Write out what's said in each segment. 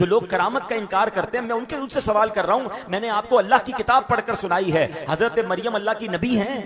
जो लोग करामत का इनकार करते हैं, मैं उनसे सवाल कर रहा हूं। मैंने आपको अल्लाह की किताब पढ़कर सुनाई है, हजरत मरियम अल्लाह की नबी हैं?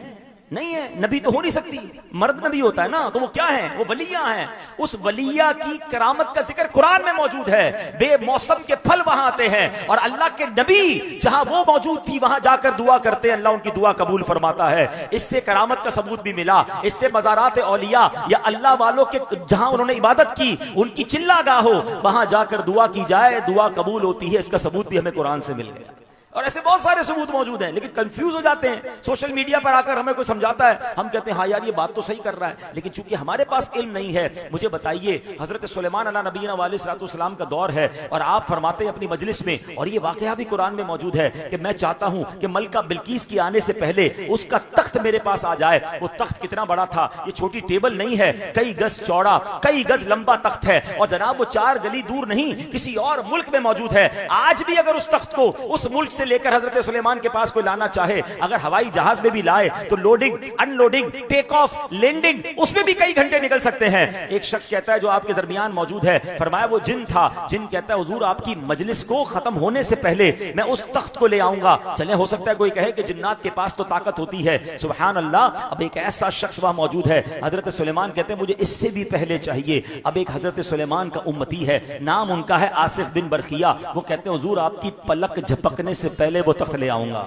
नहीं है, नबी तो हो नहीं सकती, मर्द नबी होता है ना, तो वो क्या है? वो वलिया हैं। उस वलिया की करामत का जिक्र कुरान में मौजूद है। बेमौसम के फल वहां आते हैं और अल्लाह के नबी जहां वो मौजूद थी वहां जाकर दुआ करते हैं, अल्लाह उनकी दुआ कबूल फरमाता है। इससे करामत का सबूत भी मिला। इससे मज़ारात औलिया या अल्लाह वालों के जहां उन्होंने इबादत की, उनकी चिल्लागाह हो, वहां जाकर दुआ की जाए, दुआ कबूल होती है। इसका सबूत भी हमें कुरान से मिल गया। और ऐसे बहुत सारे सबूत मौजूद हैं, लेकिन कंफ्यूज हो जाते हैं। सोशल मीडिया पर आकर हमें कोई समझाता है, हम कहते हैं हाँ यार ये बात तो सही कर रहा है, लेकिन चूंकि हमारे पास इल्म नहीं है। मुझे बताइए, हजरत सुलेमान अला नबीना वालेहिस्सलाम का दौर है और आप फरमाते हैं अपनी मजलिस में, और ये वाकया भी कुरान में मौजूद है कि मैं चाहता हूं कि मलका बिल्कीस के आने से पहले उसका तख्त मेरे पास आ जाए। वो तख्त कितना बड़ा था, ये छोटी टेबल नहीं है, कई गज चौड़ा कई गज लंबा तख्त है, और जनाब वो 4 गली दूर नहीं किसी और मुल्क में मौजूद है। आज भी अगर उस तख्त को उस मुल्क से लेकर हजरत सुलेमान के पास कोई लाना चाहे, अगर हवाई जहाज में भी लाए तो loading unloading take off landing उसमें भी कई घंटे निकल सकते हैं। एक शख्स कहता है जो आपके दरमियान मौजूद है, फरमाया वो जिन था। जिन कहता है हुजूर आपकी मजलिस को खत्म होने से पहले मैं उस तख्त को ले आऊंगा। चले, हो सकता है कोई कहे कि जिन्नात के पास तो ताकत होती है, सुभान अल्लाह। अब एक ऐसा शख्स वहां मौजूद है, हजरत सुलेमान कहते हैं मुझे इससे भी पहले चाहिए। अब एक हजरत सुलेमान का उम्मती है, नाम उनका है आसिफ बिन बरखिया। वो कहते हैं हुजूर आपकी पलक झपकने से पहले वो तख्त ले आऊंगा।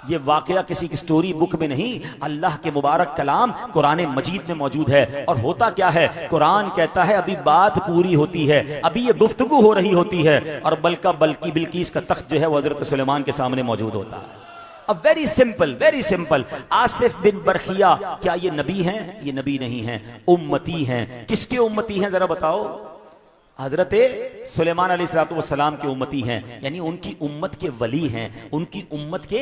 ये वाकया किसी की स्टोरी बुक में नहीं, अल्लाह के मुबारक कलाम कुरान मजीद में मौजूद है। और होता क्या है, कुरान कहता है अभी बात पूरी होती है, अभी ये गुफ्तगू हो रही होती है, और बल्कि बिल्कीस का तख्त जो है वो हजरत सुलेमान के सामने मौजूद होता है। अब वेरी सिंपल, आसिफ बिन बरखिया क्या ये नबी हैं? ये नबी नहीं हैं, उम्मती हैं। किसके उम्मती हैं जरा बताओ? हजरत सुलेमान अलैहिस्सलाम के उम्मती हैं, यानी उनकी उम्मत के वली हैं, उनकी उम्मत के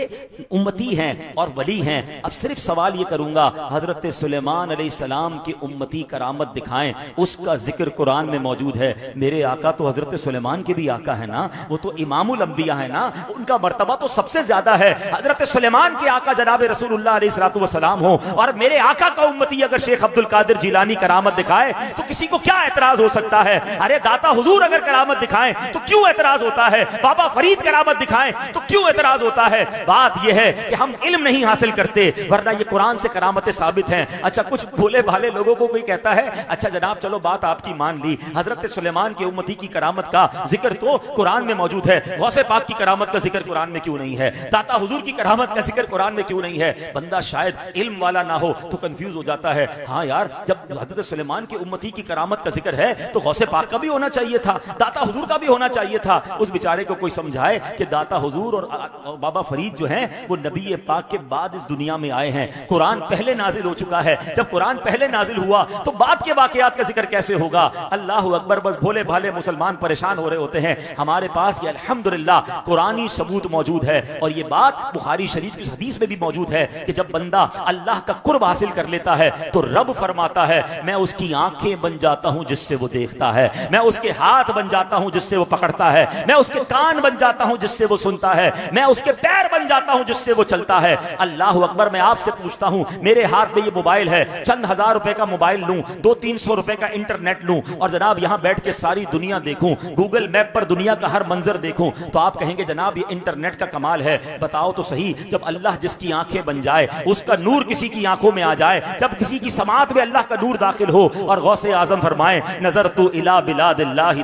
उम्मती हैं और वली हैं। अब सिर्फ सवाल ये करूंगा, हजरत सुलेमान अलैहिस्सलाम की उम्मती करामत दिखाएं, उसका जिक्र कुरान में मौजूद है। मेरे आका तो हजरत सुलेमान के भी आका है ना, वो तो इमामुल अंबिया है ना, उनका मर्तबा तो सबसे ज्यादा है। हजरत सुलेमान के आका जनाब रसूलुल्लाह अलैहिस्सलाम हो, और मेरे आका का उम्मती अगर शेख अब्दुल कादिर जिलानी करामत दिखाए तो किसी को क्या एतराज हो सकता है? अरे दाता हुजूर अगर करामत दिखाएं तो क्यों एतराज होता है? बाबा फरीद करामत दिखाएं तो क्यों एतराज होता है? बात यह है कि हम इल्म नहीं हासिल करते, वरना ये कुरान से करामतें साबित हैं। अच्छा, कुछ भोले भाले लोगों को कोई कहता है अच्छा जनाब चलो बात आपकी मान ली, हजरत सुलेमान के उम्मती की करामत का जिक्र तो कुरान में मौजूद है, गौसे पाक की करामत का जिक्र कुरान में क्यों नहीं है? दाता हुजूर की करामत का जिक्र कुरान में क्यों नहीं है? बंदा शायद इल्म वाला ना हो तो कंफ्यूज हो जाता है। हाँ यार, जब हजरत सुलेमान की उम्मती की करामत का जिक्र है तो गौसे पाक का भी होना चाहिए था, दाता हुजूर का भी होना चाहिए था। उस बेचारे को कोई समझाए कि दाता हुजूर और बाबा फरीद जो हैं वो नबी पाक के बाद इस दुनिया में आए हैं, कुरान पहले नाजिल हो चुका है। जब कुरान पहले नाजिल हुआ तो बाद के वाकयात का जिक्र कैसे होगा? अल्लाह अकबर। बस भोले भाले मुसलमान परेशान हो रहे होते हैं। हमारे पास ये अल्हम्दुलिल्लाह कुरानी सबूत मौजूद है, और ये बात बुखारी शरीफ की हदीस में भी मौजूद है कि जब बंदा अल्लाह का कुर्ब हासिल कर लेता है तो रब फरमाता है मैं उसकी आंखें बन जाता हूं जिससे वो देखता है, मैं उसके हाथ बन जाता हूं जिससे वो पकड़ता है, मैं उसके कान बन जाता हूं जिससे वो सुनता है, मैं उसके पैर बन जाता हूं जिससे वो चलता है। अल्लाह अकबर। मैं आपसे पूछता हूं, मेरे हाथ में ये मोबाइल है, चंद हजार रुपए का मोबाइल लूं, 200-300 रुपए का इंटरनेट लूं, और जनाब यहां बैठ के सारी दुनिया देखूं, गूगल मैप पर दुनिया का हर मंजर देखूं, तो आप कहेंगे जनाब ये इंटरनेट का कमाल है। बताओ तो सही, जब अल्लाह जिसकी आंखें बन जाए, उसका नूर किसी की आंखों में आ जाए, जब किसी की समात में अल्लाह का नूर दाखिल हो, और गौसे आजम फरमाए नजर तू इला बिलादिल्लाहि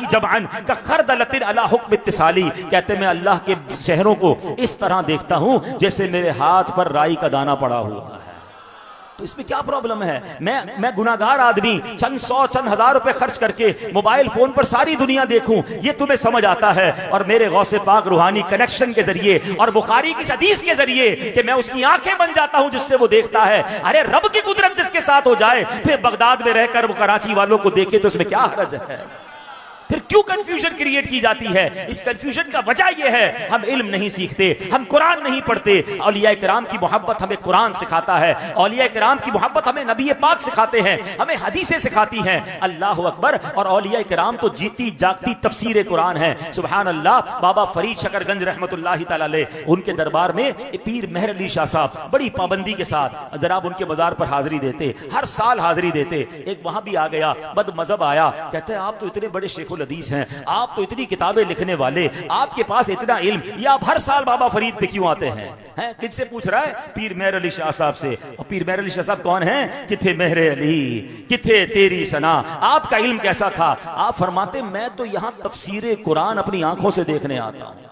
जबअन का खरदलतिन अला हुक्म इत्तिसाली। कहते मैं अल्लाह के शहरों को इस तरह देखता हूं जैसे मेरे हाथ पर राई का दाना पड़ा हुआ है। तो इसमें क्या प्रॉब्लम है? मैं गुनाहगार आदमी चंद 100 चंद हजार रुपए खर्च करके मोबाइल फोन पर सारी दुनिया देखूं, ये तुम्हें समझ आता है? और मेरे गौसे पाक रूहानी कनेक्शन के जरिए और बुखारी की हदीस के जरिए कि मैं उसकी आंखें बन जाता हूं जिससे वो देखता है। अरे रब की कुदरत जिसके साथ हो जाए, फिर बगदाद में रहकर वो कराची वालों को देखे तो इसमें क्या हर्ज है? फिर क्यों कंफ्यूजन क्रिएट की जाती है? इस कंफ्यूजन का वजह यह है हम इल्म नहीं सीखते, हम कुरान नहीं पढ़ते। औलिया किराम की मोहब्बत हमें कुरान सिखाता है, औलिया किराम की मोहब्बत हमें नबी पाक सिखाते हैं, हमें हदीसें सिखाती हैं। अल्लाह अकबर। और औलिया किराम तो जीती जागती तफसीर कुरान है। सुभान अल्लाह। बाबा फरीद शकरगंज रहमतुल्लाहि तआला अलैह, उनके दरबार में पीर मेहर अली शाह साहब बड़ी पाबंदी के साथ जनाब उनके बाजार पर हाजिरी देते, हर साल हाजिरी देते। एक वहां भी आ गया, बद मजहब आया, कहते हैं आप तो इतने बड़े शेखुल हदीस हैं, आप तो इतनी किताबें लिखने वाले, आपके पास इतना इल्म, ये आप हर साल बाबा फरीद पे क्यों आते हैं? किससे पूछ रहा है? पीर मेहर अली शाह साहब से। और पीर मेहर अली शाह साहब कौन है? किथे मेहरे अली, किथे तेरी सना, आपका इल्म कैसा था? आप फरमाते मैं तो यहां तफसीर कुरान अपनी आंखों से देखने आता हूं,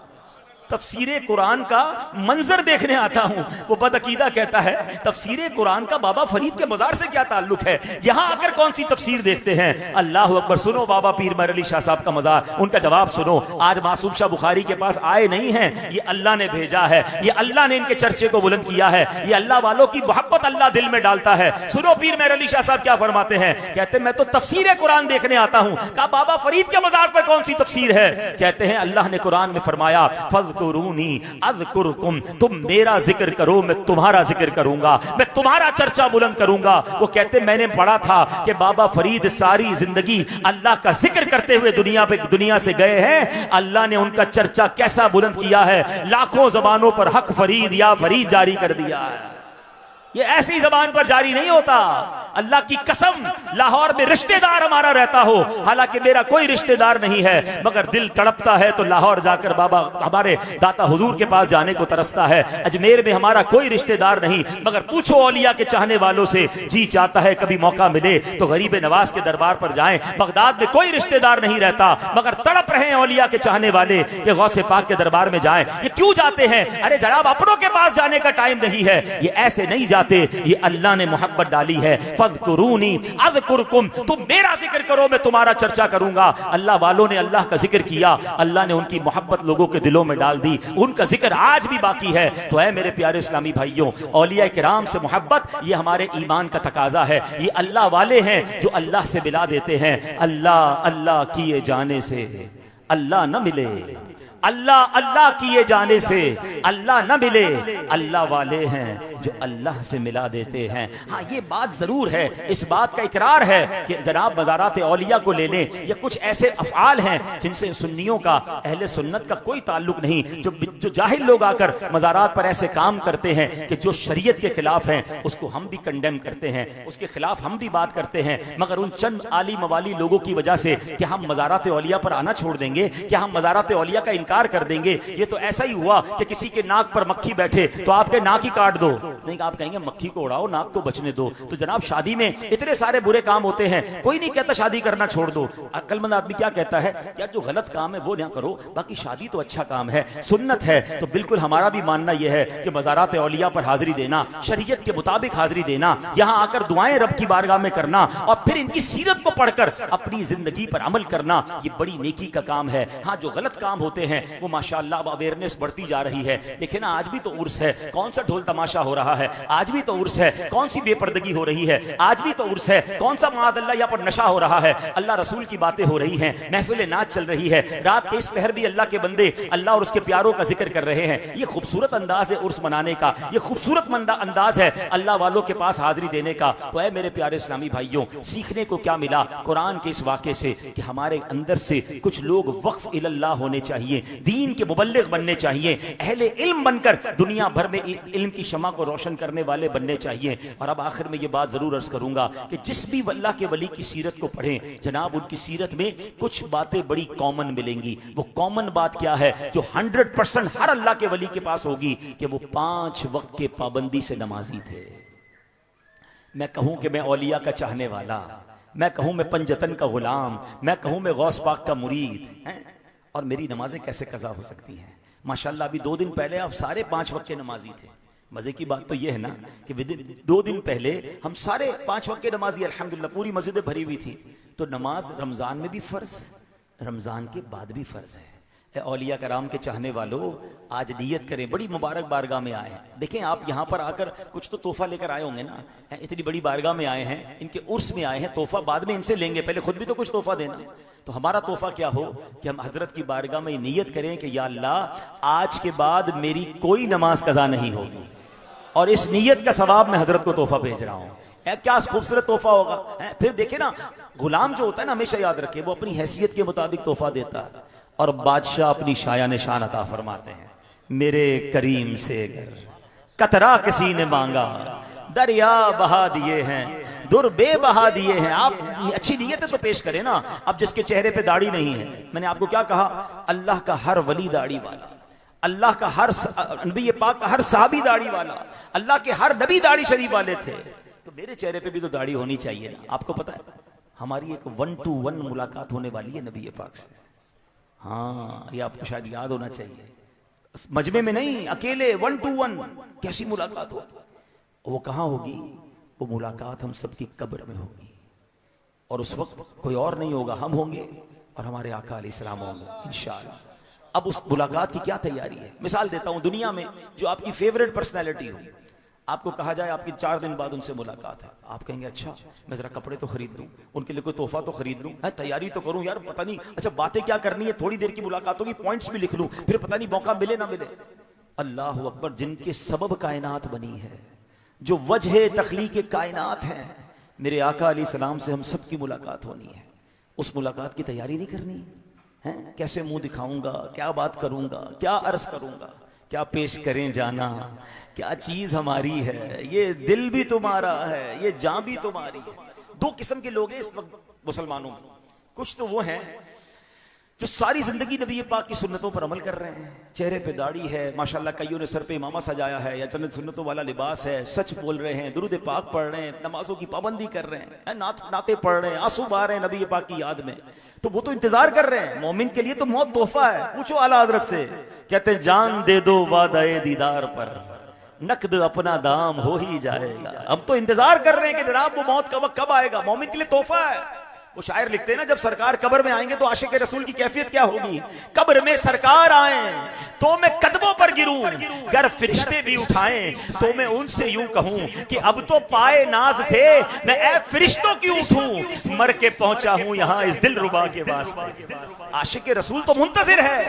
तफसीर कुरान का मंजर देखने आता हूं। वो बदअकीदा कहता है तफसीर कुरान का बाबा फरीद के मजार से क्या ताल्लुक है? यहां आकर कौन सी तफसीर देखते हैं? अल्लाह अकबर। सुनो बाबा पीर मेहर अली शाह साहब का मजार, उनका जवाब सुनो। आज मासूम शाह बुखारी के पास आए नहीं हैं, ये अल्लाह ने भेजा है, ये अल्लाह ने इनके चर्चे को बुलंद किया है, ये अल्लाह वालों की मोहब्बत अल्लाह दिल में डालता है। सुनो पीर मेहर अली शाह साहब क्या फरमाते हैं, कहते मैं तो तफसीर कुरान देखने आता हूं। कहा बाबा फरीद के मजार पर कौन सी तफसीर है? कहते हैं अल्लाह ने कुरान में फरमाया फज़कुरूनी अज़कुरुकुम, तुम मेरा जिक्र करो मैं तुम्हारा जिक्र करूंगा, मैं तुम्हारा चर्चा बुलंद करूंगा। वो कहते मैंने पढ़ा था कि बाबा फरीद सारी जिंदगी अल्लाह का जिक्र करते हुए दुनिया से गए हैं। अल्लाह ने उनका चर्चा कैसा बुलंद किया है, लाखों जबानों पर हक फरीद या फरीद जारी कर दिया है। ये ऐसी जबान पर जारी नहीं होता। अल्लाह की कसम लाहौर में रिश्तेदार हमारा रहता हो, हालांकि मेरा कोई रिश्तेदार नहीं है, मगर दिल तड़पता है तो लाहौर जाकर बाबा हमारे दाता हुजूर के पास जाने को तरसता है। अजमेर में हमारा कोई रिश्तेदार नहीं, मगर पूछो औलिया के चाहने वालों से, जी चाहता है कभी मौका मिले तो गरीब नवाज के दरबार पर जाएं। बगदाद में कोई रिश्तेदार नहीं रहता, मगर तड़प रहे हैं औलिया के चाहने वाले कि गौसे पाक के दरबार में जाएं। ये क्यों जाते हैं? अरे जनाब अपनों के पास जाने का टाइम नहीं है, ये ऐसे नहीं जाते, ये अल्लाह ने मोहब्बत डाली है। फज़कुरूनी अज़कुरुकुम, तुम मेरा जिक्र करो मैं तुम्हारा चर्चा करूंगा। अल्लाह वालों ने अल्लाह का जिक्र किया, अल्लाह ने उनकी मोहब्बत लोगों के दिलों में डाल दी, उनका जिक्र आज भी बाकी है। तो है मेरे प्यारे इस्लामी भाइयों, औलिया किराम से मोहब्बत ये हमारे ईमान का तकाजा है। ये अल्लाह वाले हैं जो अल्लाह से मिला देते हैं। अल्लाह अल्लाह किए जाने से अल्लाह न मिले, अल्लाह अल्लाह किए जाने से अल्लाह न मिले, अल्लाह वाले हैं जो अल्लाह से मिला देते हैं। हाँ ये बात जरूर है, इस बात का इकरार है कि जनाब मज़ारात औलिया को लेने ये कुछ ऐसे अफ़आल हैं जिनसे सुन्नियों का, अहले सुन्नत का कोई ताल्लुक नहीं। जो जाहिल लोग आकर मज़ारात पर ऐसे काम करते हैं कि जो शरीयत के खिलाफ हैं, उसको हम भी कंडेम करते हैं, उसके खिलाफ हम भी बात करते हैं। मगर उन चंद आली मवाली लोगों की वजह से क्या हम मज़ारात औलिया पर आना छोड़ देंगे? क्या हम मज़ारात औलिया का इनकार कर देंगे? ये तो ऐसा ही हुआ कि किसी के नाक पर मक्खी बैठे तो आपके नाक ही काट दो, नहीं आप कहेंगे मक्खी को उड़ाओ नाक को बचने दो। तो जनाब शादी में इतने सारे बुरे काम होते हैं, कोई नहीं कहता शादी करना छोड़ दो। अक्लमंद आदमी क्या कहता है, यार जो गलत काम है वो ना करो, बाकी शादी तो अच्छा काम है, सुन्नत है। तो बिल्कुल हमारा भी मानना यह है कि मज़ारात औलिया पर हाजिरी देना, शरीयत के मुताबिक हाजिरी देना, यहाँ आकर दुआएं रब की बारगाह में करना और फिर इनकी सीरत को पढ़कर अपनी जिंदगी पर अमल करना, ये बड़ी नेकी का काम है। हाँ जो गलत काम होते हैं वो माशाअल्लाह अवेयरनेस बढ़ती जा रही है। देखे ना आज भी तो उर्स है, कौन सा ढोल तमाशा हो रहा है, आज भी तो उर्स है, कौन सी बेपर्दगी हो रही है, आज भी तो उर्स है, कौन सा माअल्लाह यहाँ पर नशा हो रहा है, अल्लाह रसूल की बातें हो रही हैं, महफिल नाच चल रही है, रात के इस पहर भी अल्लाह के बंदे अल्लाह और उसके प्यारों का जिक्र कर रहे हैं। ये खूबसूरत अंदाज है उर्स मनाने का, ये खूबसूरत अंदाज है अल्लाह वालों के पास हाजिरी देने का। तो है मेरे प्यारे इस्लामी भाइयों, सीखने को क्या मिला कुरान के इस वाक़े से कि हमारे अंदर से कुछ लोग वक्फ इल्लाह होने चाहिए, दीन के मुबल्लिग बनने चाहिए, अहले इल्म बनकर दुनिया भर में इल्म की शमा को रोशन करने वाले बनने चाहिए। और अब आखिर में ये बात जरूर अर्ज करूंगा कि जिस भी अल्लाह के वली की सीरत को पढ़ें जनाब, उनकी सीरत में कुछ बातें बड़ी कॉमन मिलेंगी। वो कॉमन बात क्या है जो 100% हर अल्लाह के वली के पास होगी कि वो 5 वक्त के पाबंदी से नमाजी थे। मैं कहूं कि मैं औलिया का चाहने वाला, मैं कहूं मैं पंजतन का गुलाम, मैं कहूं मैं गौस पाक का मुरीद है, और मेरी नमाजें कैसे कज़ा हो सकती हैं? माशाल्लाह अभी 2 दिन पहले आप सारे 5 वक्त के नमाजी थे। मजे की बात तो यह है ना कि 2 दिन पहले हम सारे 5 वक्त के नमाजी अल्हम्दुलिल्लाह, पूरी मस्जिदें भरी हुई थी। तो नमाज रमजान में भी फर्ज, रमजान के बाद भी फर्ज है। औलिया कराम के चाहने वालों, आज नियत करें, बड़ी मुबारक बारगाह में आए हैं। देखें आप यहाँ पर आकर कुछ तो तोहफा लेकर आए होंगे ना, इतनी बड़ी बारगाह में आए हैं, इनके उर्स में आए हैं, तोहफा बाद में इनसे लेंगे, पहले खुद भी तो कुछ तोहफा देना। तो हमारा तोहफा क्या हो कि हम हजरत की बारगाह में नियत करें कि या अल्लाह आज के बाद मेरी कोई नमाज कज़ा नहीं होगी, और इस नियत का सवाब मैं हजरत को तोहफा भेज रहा हूँ। क्या खूबसूरत तोहफा होगा। फिर देखे ना, गुलाम जो होता है ना, हमेशा याद रखे, वो अपनी हैसियत के मुताबिक तोहफा देता है, और बादशाह अपनी शाया निशान अता फरमाते हैं। मेरे करीम से कतरा किसी ने मांगा, दरिया बहा दिए हैं, दुर्बे बहा दिए हैं। आप अच्छी नीयत तो पेश करें ना। अब जिसके चेहरे पे दाढ़ी नहीं है, मैंने आपको क्या कहा, अल्लाह का हर वली दाढ़ी वाला, अल्लाह का हर नबी पाक का हर साहबी दाढ़ी वाला, अल्लाह के हर नबी दाढ़ी शरीफ वाले थे, तो मेरे चेहरे पे भी तो दाढ़ी होनी चाहिए ना। आपको पता है हमारी एक 1-to-1 मुलाकात होने वाली है नबी पाक से। हाँ, ये आपको शायद याद होना चाहिए, मजमे में नहीं, अकेले 1-to-1। कैसी मुलाकात हो, वो कहां होगी? वो मुलाकात हम सबकी कब्र में होगी, और उस वक्त कोई और नहीं होगा, हम होंगे और हमारे आका अलैहिस्सलाम होंगे इंशाअल्लाह। अब उस मुलाकात की क्या तैयारी है? मिसाल देता हूं, दुनिया में जो आपकी फेवरेट पर्सनैलिटी हो, आपको कहा जाए आपकी 4 दिन बाद उनसे मुलाकात है, आप कहेंगे अच्छा मैं जरा कपड़े तो खरीद दूं, उनके लिए कोई तोहफा तो खरीद लूं, तैयारी तो करूं यार, पता नहीं अच्छा बातें क्या करनी है, थोड़ी देर की मुलाकात होगी, पॉइंट्स भी लिख लूं, फिर पता नहीं मौका मिले ना मिले। अल्लाह अकबर, जिनके सबब कायनात बनी है, जो वजह तख्लीक कायनात है, मेरे आका अलैहिस्सलाम से हम सबकी मुलाकात होनी है। उस मुलाकात की तैयारी नहीं करनी है? कैसे मुंह दिखाऊंगा, क्या बात करूंगा, क्या अर्ज करूंगा, क्या पेश करें जाना, क्या चीज हमारी है, ये दिल भी तुम्हारा है, ये जान भी तुम्हारी है। 2 किस्म के लोग हैं इस वक्त मुसलमानों में। कुछ तो वो हैं जो सारी जिंदगी नबी पाक की सुन्नतों पर अमल कर रहे हैं, चेहरे पे दाढ़ी है माशाल्लाह, कईयों ने सर पे इमामा सजाया है या चंद सुन्नतों वाला लिबास है, सच बोल रहे हैं, दुरूद पाक पढ़ रहे हैं, नमाजों की पाबंदी कर रहे हैं, नाते पढ़ रहे हैं, आंसू बहा रहे हैं नबी पाक की याद में, तो वो तो इंतजार कर रहे हैं। मोमिन के लिए तो मौत तोहफा है। पूछो आला हजरत से, कहते हैं जान दे दो वादाए दीदार पर, नकद अपना दाम हो ही जाएगा। अब तो इंतजार कर रहे हैं कि जनाब वो मौत का वक्त कब आएगा। मोमिन के लिए तोहफा है। वो शायर लिखते हैं ना, जब सरकार कब्र में आएंगे तो आशिक रसूल की कैफियत क्या होगी। कब्र में सरकार आए तो मैं कदमों पर गिरूं, अगर फरिश्ते भी उठाएं तो मैं उनसे यूं कहूं कि अब तो पाए नाज से मैं ऐ फरिश्तों की उठूं, मर के पहुंचा हूं यहां इस दिल रुबा के वास्ते। आशिक रसूल तो मुंतजिर है,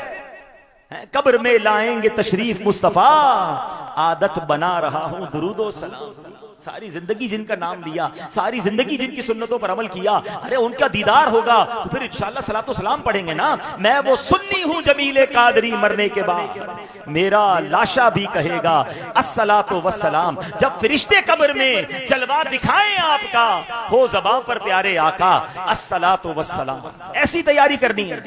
कब्र में लाएंगे तशरीफ मुस्तफा, आदत बना रहा हूं दुरूदो सलाम। सारी जिंदगी जिनका नाम लिया, सारी जिंदगी जिनकी सुन्नतों पर अमल किया, अरे उनका दीदार होगा तो फिर इंशाअल्लाह सलातो सलाम पढ़ेंगे ना। मैं वो सुन्नी हूं जमीले कादरी, मरने के बाद मेरा लाशा भी कहेगा अस्सलातो वस्सलाम। जब फरिश्ते कब्र में जलवा दिखाएं आपका, हो ज़बां पर प्यारे आका अस्सलातो वस्सलाम। ऐसी तैयारी करनी है।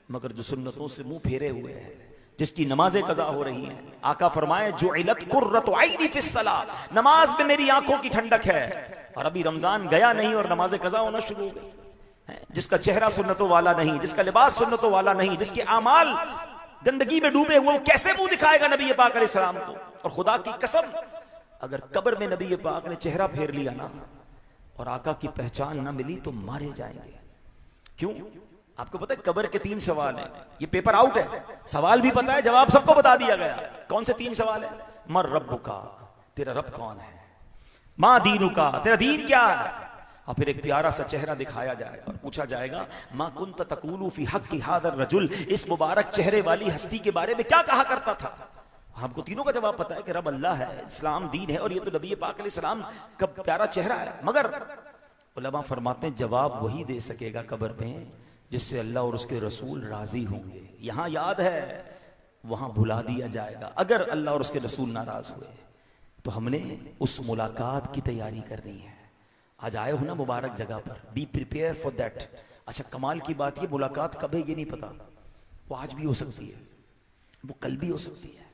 मगर जो सुन्नतों से मुंह फेरे हुए हैं, जिसकी नमाजें कज़ा हो रही हैं, आका फरमाए जुइलत कुर्रतु ऐनी फिस्सलात, नमाज में मेरी आंखों की ठंडक है। और अभी रमजान गया नहीं और नमाजें कज़ा होना शुरू हो गई। जिसका चेहरा सुन्नतों वाला नहीं, जिसका लिबास सुन्नतों वाला नहीं, जिसके आमाल गंदगी में डूबे हुए, वो कैसे मुंह दिखाएगा नबी पाक अलैहिस्सलाम को। और खुदा की कसम, अगर कब्र में नबी पाक ने चेहरा फेर लिया ना और आका की पहचान ना मिली तो मारे जाएंगे। क्यों? आपको पता है कब्र के 3 सवाल हैं। ये पेपर आउट है, सवाल भी पता है, जवाब सबको बता दिया गया। कौन से 3 सवाल है? मर रब्बुका, तेरा रब कौन है, मां दीनुका, तेरा दीन क्या है, और फिर एक प्यारा सा चेहरा दिखाया जाएगा और पूछा जाएगा मा कुंत तकूलु फी हक्की हादर रजुल, इस मुबारक चेहरे वाली हस्ती के बारे में क्या कहा करता था। हमको तीनों का जवाब पता है कि रब अल्लाह है, इस्लाम दीन है, और ये तो नबी पाक अलैहिस्सलाम का प्यारा चेहरा है। मगर उलमा फरमाते हैं जवाब वही दे सकेगा कब्र में जिससे अल्लाह और उसके रसूल राजी होंगे। यहां याद है, वहां भुला दिया जाएगा। अगर अल्लाह और उसके रसूल नाराज हुए तो हमने उस मुलाकात की तैयारी करनी है। आज आए हो ना मुबारक जगह पर, बी प्रिपेयर फॉर दैट। अच्छा, कमाल की बात, ये मुलाकात कब है ये नहीं पता। वो आज भी हो सकती है, वो कल भी हो सकती है।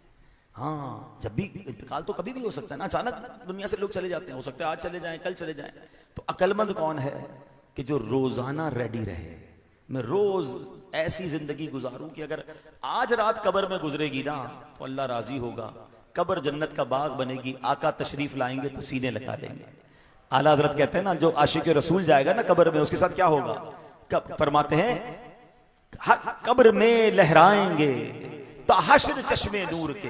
हाँ, जब भी इंतकाल तो कभी भी हो सकता है ना, अचानक दुनिया से लोग चले जाते हैं, हो सकता है आज चले जाएं, कल चले जाएं। तो अक्लमंद कौन है कि जो रोजाना रेडी रहे। मैं रोज ऐसी जिंदगी गुजारूं कि अगर आज रात कब्र में गुजरेगी ना तो अल्लाह राजी होगा, कब्र जन्नत का बाग बनेगी, आका तशरीफ लाएंगे तो सीने लगा देंगे। आला हजरत कहते हैं ना, जो आशिक रसूल जाएगा ना कब्र में, उसके साथ क्या होगा। कब फरमाते हैं कब्र में लहराएंगे ताहशर चश्मे नूर के,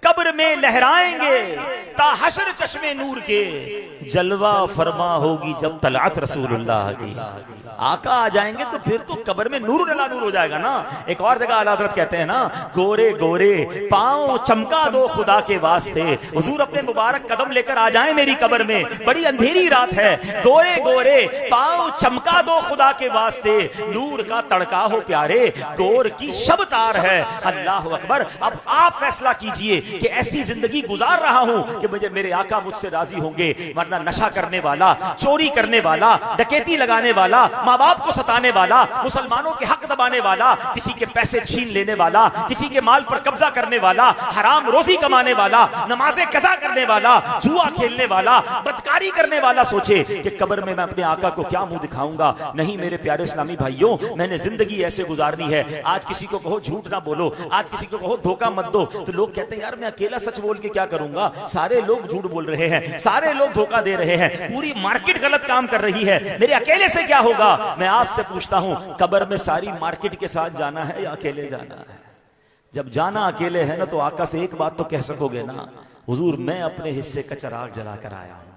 कब्र में लहराएंगे ताहशर चश्मे नूर के, जलवा फरमा होगी जब तलअत रसूलुल्लाह की। आका आ जाएंगे तो फिर तो कब्र में नूर अला नूर हो जाएगा ना। एक और जगह आला हज़रत कहते हैं ना, गोरे गोरे पांव चमका दो खुदा के वास्ते, हुजूर अपने मुबारक कदम लेकर आ जाएं मेरी कब्र में, बड़ी अंधेरी रात है, गोरे गोरे पांव चमका दो खुदा के वास्ते, नूर का तड़का हो प्यारे, गोर की शब तार है। अल्लाह अकबर। अब आप फैसला कीजिए कि ऐसी जिंदगी गुजार रहा हूं कि मुझे मेरे आका मुझसे राजी होंगे, वरना नशा करने वाला, चोरी करने वाला, डकैती लगाने वाला, माँ बाप को सताने वाला, मुसलमानों के हक दबाने वाला, किसी के पैसे छीन लेने वाला, किसी के माल पर कब्जा करने वाला, हराम रोजी कमाने वाला, नमाजें कज़ा करने वाला, जुआ खेलने वाला, बदकारी करने वाला सोचे कि कब्र में मैं अपने आका को क्या मुंह दिखाऊंगा। नहीं मेरे प्यारे इस्लामी भाइयों, मैंने जिंदगी ऐसे गुजारनी है। आज किसी को कहो झूठ ना बोलो, आज किसी को कहो धोखा मत दो, तो लोग कहते हैं यार मैं अकेला सच बोल के क्या करूंगा, सारे लोग झूठ बोल रहे हैं, सारे लोग धोखा दे रहे हैं, पूरी मार्केट गलत काम कर रही है, मेरे अकेले से क्या होगा। मैं आपसे पूछता हूं, कब्र में सारी मार्केट के साथ जाना है या अकेले जाना है? जब जाना अकेले है ना, तो आका से एक बात तो कह सकोगे ना, हुजूर मैं अपने हिस्से का चिराग जलाकर आया हूं,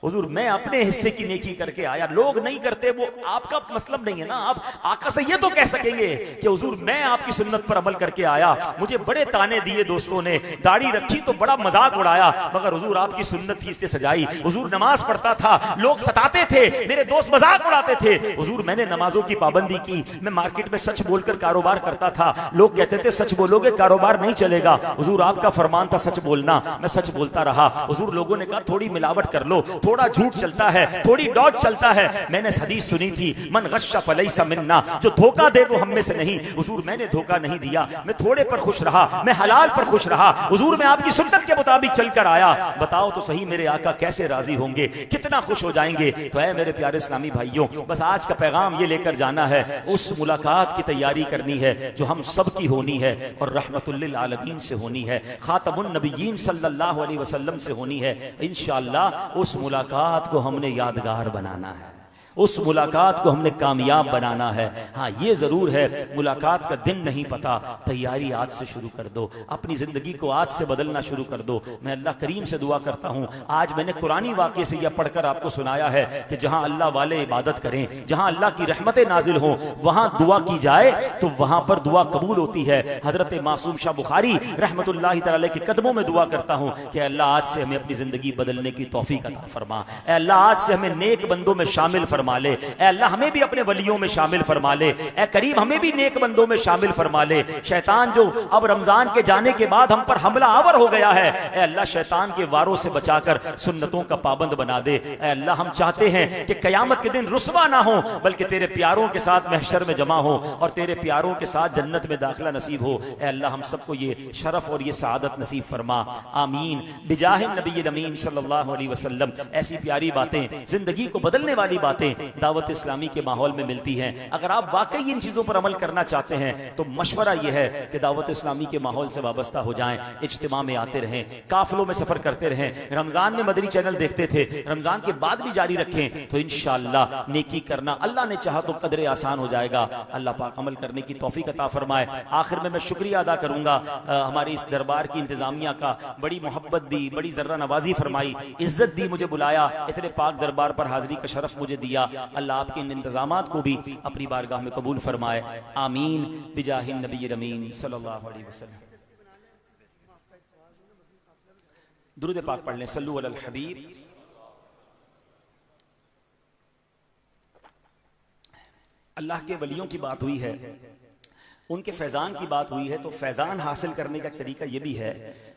हुजूर मैं अपने हिस्से की नेकी करके आया। लोग नहीं करते वो आपका मतलब नहीं है ना। आप आका से ये तो कह सकेंगे कि हुजूर मैं आपकी सुन्नत पर अमल करके आया, मुझे बड़े ताने दिए दोस्तों ने, दाढ़ी रखी तो बड़ा मजाक उड़ाया, मगर हुजूर आपकी सुन्नत ही इसने सजाई। हुजूर नमाज पढ़ता था, लोग सताते थे, मेरे दोस्त मजाक उड़ाते थे, हुजूर मैंने नमाजों की पाबंदी की, मैं मार्केट में सच बोलकर कारोबार करता था, लोग कहते थे सच बोलोगे कारोबार नहीं चलेगा, हुजूर आपका फरमान था सच बोलना, मैं सच बोलता रहा। हुजूर लोगों ने कहा थोड़ी मिलावट कर लो, थोड़ा झूठ चलता है, थोड़ी डॉट चलता है। मैंने हदीस सुनी थी, मन गश्शा फलैसा मिन्ना, जो धोखा दे वो हम में से नहीं। हुजूर मैंने धोखा नहीं दिया, मैं थोड़े पर खुश रहा, मैं हलाल पर खुश रहा, हुजूर मैं आपकी सुन्नत के मुताबिक चलकर आया। बताओ तो सही मेरे आका कैसे राजी होंगे, कितना खुश हो जाएंगे। तो है मेरे प्यारे इस्लामी भाइयों, बस आज का पैगाम ये लेकर जाना है, उस मुलाकात की तैयारी करनी है जो हम सब की होनी है और रहमतुल लिल आलमीन से होनी है, खातमुन नबिय्यीन सल्लल्लाहु अलैहि वसल्लम से होनी है। इंशाअल्लाह उस मुलाकात को हमने यादगार बनाना है, उस मुलाकात को हमने कामयाब बनाना है। हाँ ये जरूर है, मुलाकात का दिन नहीं पता, तैयारी आज से शुरू कर दो, अपनी जिंदगी को आज से बदलना शुरू कर दो। मैं अल्लाह करीम से दुआ करता हूँ, आज मैंने कुरानी वाक़े से यह पढ़कर आपको सुनाया है कि जहाँ अल्लाह वाले इबादत करें, जहाँ अल्लाह की रहमतें नाजिल हों, वहाँ दुआ की जाए तो वहाँ पर दुआ कबूल होती है। हजरत मासूम शाह बुखारी रहमतुल्लाहि तआला के कदमों में दुआ करता हूँ कि अल्लाह आज से हमें अपनी जिंदगी बदलने की तौफीक अता फरमा, अल्लाह आज से हमें नेक बंदों में शामिल फरमा ले, अल्लाह हमें भी अपने वलियों में शामिल फरमा ले, ए करीम हमें भी नेक बंदों में शामिल फरमा ले। शैतान जो अब रमजान के जाने के बाद हम पर हमला आवर हो गया है, ए अल्लाह शैतान के वारों से बचाकर सुन्नतों का पाबंद बना दे। ए अल्लाह हम चाहते हैं कि कयामत के दिन रुस्वा ना हो, बल्कि तेरे प्यारों के साथ महशर में जमा हो और तेरे प्यारों के साथ जन्नत में दाखिला नसीब हो। ए अल्लाह हम सबको ये शरफ और ये सआदत नसीब फरमा, आमीन बिजाह नबी अमीन सल्लल्लाहु अलैहि वसल्लम। ऐसी प्यारी बातें, जिंदगी को बदलने वाली बातें दावत इस्लामी के माहौल में मिलती हैं। अगर आप वाकई इन चीजों पर अमल करना चाहते हैं तो मशवरा यह है कि दावत इस्लामी के माहौल से वाबस्ता हो जाएं, इज्तिमा में आते रहें, काफिलों में सफर करते रहें। रमजान में मदनी चैनल देखते थे, रमजान के बाद भी जारी रखें तो इंशाअल्लाह नेकी करना अल्लाह ने चाहा तो कदरे आसान हो जाएगा। अल्लाह पाक अमल करने की तौफीक अता फरमाए। आखिर में मैं शुक्रिया अदा करूंगा हमारी इस दरबार की इंतजामिया का, बड़ी मोहब्बत दी, बड़ी जर्रा नवाजी फरमाई, इज्जत दी, मुझे बुलाया, इतने पाक दरबार पर हाजिरी का शरफ मुझे दिया। अल्लाह आपके इन इंतजामात को भी अपनी बारगाह में कबूल फरमाए, आमीन बिजाहिन नबी अमीन सल्लल्लाहु अलैहि वसल्लम। दुरूद पाक पढ़ लें, सल्लु अलल हबीब। अल्लाह के वलियों की बात हुई है, उनके फैजान की बात हुई है, तो फैजान हासिल करने का तरीका यह भी है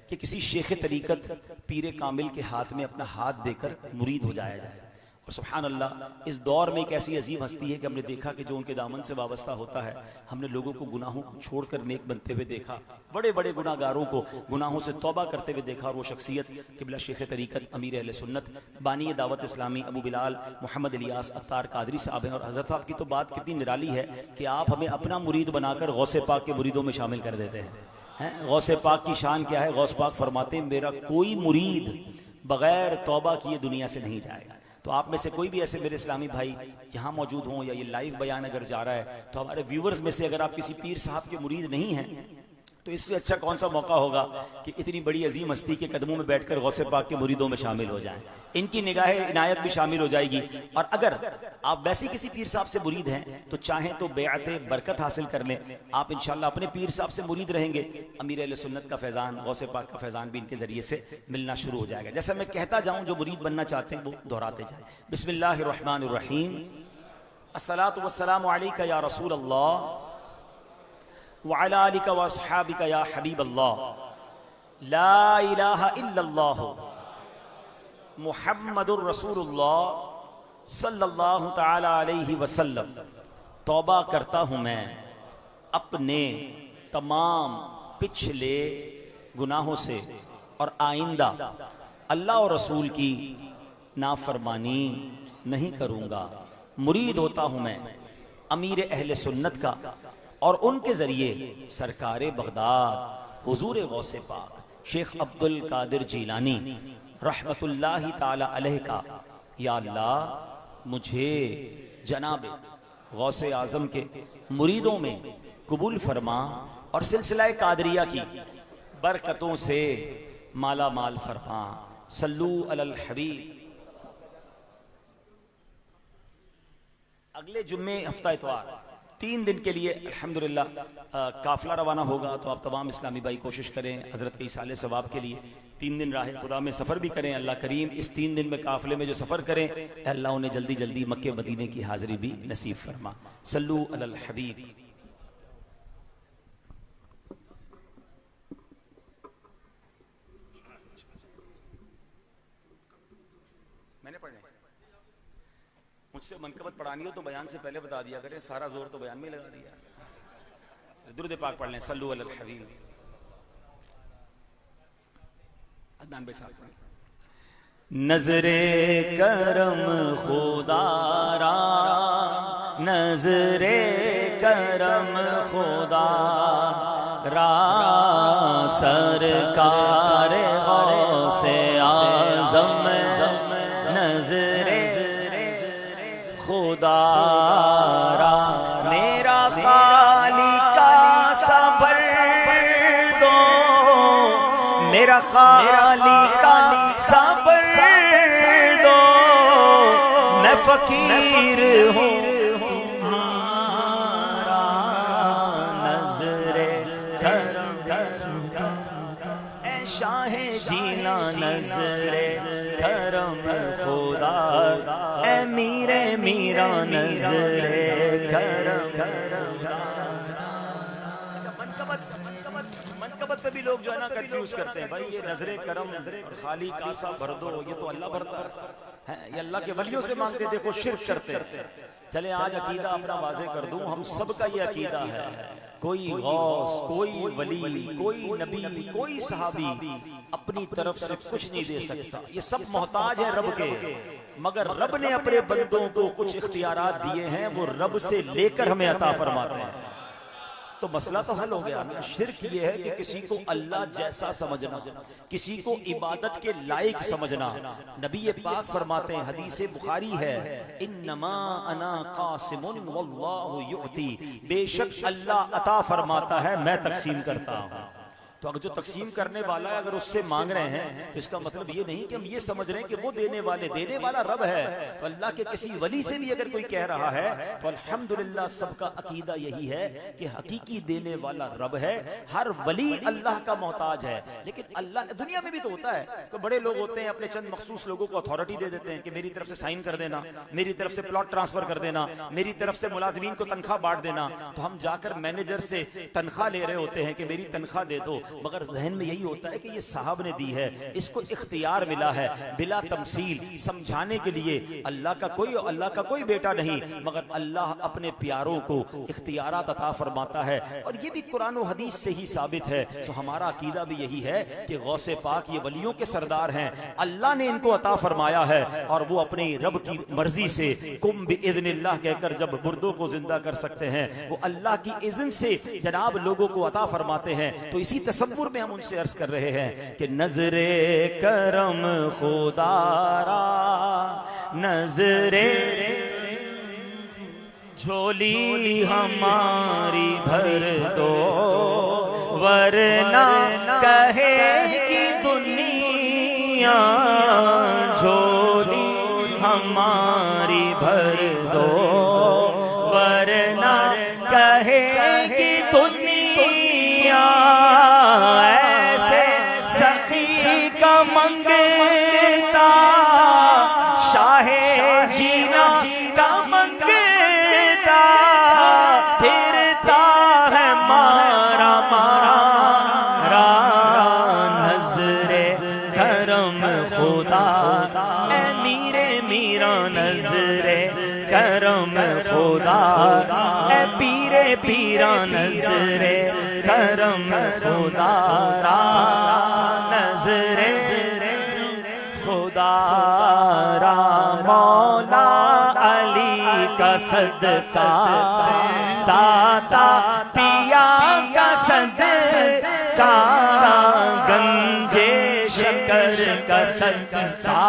कि किसी शेख तरीकत पीर कामिल के हाथ में अपना हाथ देकर मुरीद हो जाया जाए। और सुभान अल्लाह, इस दौर में एक ऐसी अजीम हस्ती है कि हमने देखा कि जो उनके दामन से वाबस्ता होता है, हमने लोगों को गुनाहों को छोड़कर नेक बनते हुए देखा, बड़े बड़े गुनाहगारों को गुनाहों से तौबा करते हुए देखा। और वो शख्सियत किबला शेख तरीकत अमीर अहले सुन्नत बानी दावत इस्लामी अबू बिलाल मोहम्मद इलियास अत्तार कादरी साहब हैं। और हज़रत साहब की तो बात कितनी निराली है कि आप हमें अपना मुरीद बनाकर गौसे पाक के मुरीदों में शामिल कर देते हैं। गौसे पाक की शान क्या है? गौस पाक फरमाते हैं मेरा कोई मुरीद बगैर तौबा किए दुनिया से नहीं जाएगा। तो आप में से कोई भी ऐसे मेरे इस्लामी भाई यहाँ मौजूद हों या ये लाइव बयान अगर जा रहा है, तो हमारे व्यूवर्स में से अगर आप किसी पीर साहब के मुरीद नहीं हैं, तो इससे अच्छा कौन सा मौका होगा कि इतनी बड़ी अजीम हस्ती के कदमों में बैठकर गौसे पाक के मुरीदों में शामिल हो जाएं, इनकी निगाह इनायत भी शामिल हो जाएगी। और अगर आप वैसे किसी पीर साहब से मुरीद हैं तो चाहें तो बेअत बरकत हासिल कर लें, आप इंशाल्लाह अपने पीर साहब से मुरीद रहेंगे, अमीर अहले सुन्नत का फैज़ान, गौसे पाक का फैज़ान भी इनके जरिए से मिलना शुरू हो जाएगा। जैसा मैं कहता जाऊँ, जो मुरीद बनना चाहते हैं वो दोहराते जाए। बिस्मिल्लाहिर रहमानिर रहीम, अस्सलातु वस्सलामु अलैका या रसूल अल्लाह व अला आलिका व अस्हाबिका या हबीब अल्लाह, ला इलाहा इल्लल्लाह मुहम्मदुर रसूलुल्लाह सल्लल्लाहु तआला अलैहि वसल्लम। तौबा करता हूं मैं अपने तमाम पिछले गुनाहों से और आइंदा अल्लाह और रसूल की नाफरमानी नहीं करूंगा। मुरीद होता हूं मैं अमीर अहले सुन्नत का और उनके जरिए सरकारे बगदाद हुजूर गौसे पाक शेख अब्दुल कादिर जीलानी रहमतुल्लाहि ताला अलैह का या अल्लाह मुझे जनाब गौसे आजम के मुरीदों में कबूल फरमा और सिलसिला कादरिया की बरकतों से माला माल फरमा। सल्लू अलल हबीब। अगले जुम्मे हफ्ता इतवार 3 दिन के लिए अल्हम्दुलिल्लाह काफिला रवाना होगा, तो आप तमाम इस्लामी भाई कोशिश करें हजरत के इसाले सवाब के लिए 3 दिन राह खुदा में सफ़र भी करें। अल्लाह करीम इस 3 दिन में काफिले में जो सफ़र करें, अल्लाह उन्हें जल्दी जल्दी मक्के मदीने की हाजिरी भी नसीब फरमा। सल्लू अलल हबीब। मैंने पढ़ने मुझसे मनकबत पढ़ानी हो तो बयान से पहले बता दिया करें, सारा जोर तो बयान में लगा दिया। दुरूद पाक पढ़ लें। सल्लू अलल हबीब। अदनान भाई साहब। नजरे करम खुदारा, नजरे करम खुदारा, सरकार गौसे आज़म नजरे खुदारा, मेरा खालिका सबर दो, मेरा खालिका सबर दो, मैं फकीर हूँ तुम्हारा, नजरे करम ऐ शाहे जीना, नजरे करम खुदा ऐ मीरे मीरा, नजरे करम। मनकबत पे भी लोग जो है ना कंफ्यूज करते हैं, भाई ये नजरे करम खाली कासा भर दो, ये तो अल्लाह भरता है, ये अल्लाह के वलियों से मांगते, देखो शिर्क करते हैं। चले आज अकीदा अपना वाजे कर दूं, हम सबका ये अकीदा है, कोई गौस, कोई वली, कोई नबी, कोई सहाबी अपनी तरफ से कुछ नहीं दे सकता, ये सब मोहताज है रब के, मगर रब ने अपने बंदों को कुछ इख्तियारात दिए हैं, वो रब से लेकर हमें अता फरमाते हैं। तो मसला तो हल हो गया ना। शिर्क ये है कि किसी को अल्लाह जैसा समझना, किसी को इबादत के लायक समझना। नबी पाक फरमाते हैं, हदीस बुखारी है, इन्नमा अना कासिमुन वल्लाहु युअती, बेशक अल्लाह अता फरमाता है, मैं तकसीम करता हूँ। तो अगर जो तकसीम करने वाला है अगर उससे मांग रहे हैं, तो इसका मतलब ये नहीं कि हम ये समझ रहे हैं कि वो देने वाला रब है। तो अल्लाह के किसी वली से भी अगर कोई कह रहा है तो अल्हम्दुलिल्लाह सबका अकीदा यही है कि हकीकी देने वाला रब है। हर वली अल्लाह का मोहताज है, लेकिन अल्लाह दुनिया में भी तो होता है, तो बड़े लोग होते हैं अपने चंद मखसूस लोगों को अथॉरिटी दे देते हैं कि मेरी तरफ से साइन कर देना, मेरी तरफ से प्लॉट ट्रांसफर कर देना, मेरी तरफ से मुलाजिमीन को तनख्वाह बांट देना। तो हम जाकर मैनेजर से तनख्वाह ले रहे होते हैं कि मेरी तनख्वाह दे दो, मगर जहन में यही होता है कि ये साहब ने दी है, इसको इख्तियार मिला है बिला तमसील, समझाने के लिए। अल्लाह का कोई बेटा नहीं, मगर अल्लाह अपने प्यारों को इख्तियारात अता फरमाता है, और ये भी कुरान और हदीस से ही साबित है। तो हमारा अकीदा भी यही है कि गौसे पाक ये वलियों के सरदार हैं, अल्लाह ने इनको अता फरमाया है, और वो अपनी रब की मर्जी से कुम बिइज़्निल्लाह कहकर जब मुर्दों को जिंदा कर सकते हैं, वो अल्लाह की इज़्न से जनाब लोगों को अता फरमाते हैं। तो इसी तसव्वुर में हम उनसे अर्ज कर रहे हैं कि नजरे करम खुदारा, नजरे झोली हमारी भर दो, वरना कहेगी दुनिया झोली हमारी भर दो, वरना कहेगी दुनिया ऐसे सखी का मंगता, शाहे जीना का मंगता, फिरता है मारा मारा, नजरे करम खुदा ए मीरे मीरा, नजरे करम खुदा ए पीरे पीरा, नजरे करम खुदारा, नजरे खुदारा, मौला अली का सदका, दाता पिया का सदका, गंजे शकर का सदका,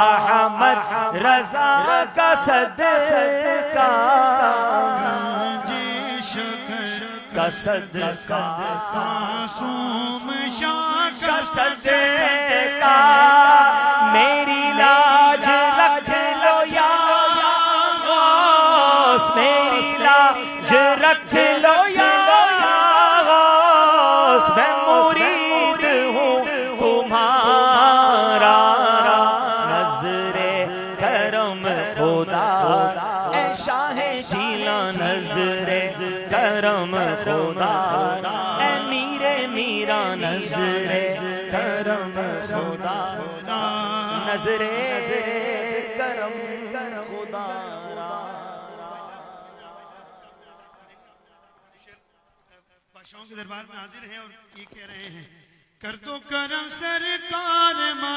अहमद रजा का सदका, गंजे शकर का सदका, मासूम शाह का सदका, मेरी लाज रख लो या गौस, मेरी लाज रख लो या गौस, मैं मुरीद हूँ तुम्हारा, नजरे करम खुदा ए शाहे जीला, नजरे करम खुदा ए मीरे मीरा, नजरे करम खुदा, नजरे करम खुदा। बादशाहों के दरबार में हाजिर हैं और ये कह रहे हैं, कर दो करम सरकार।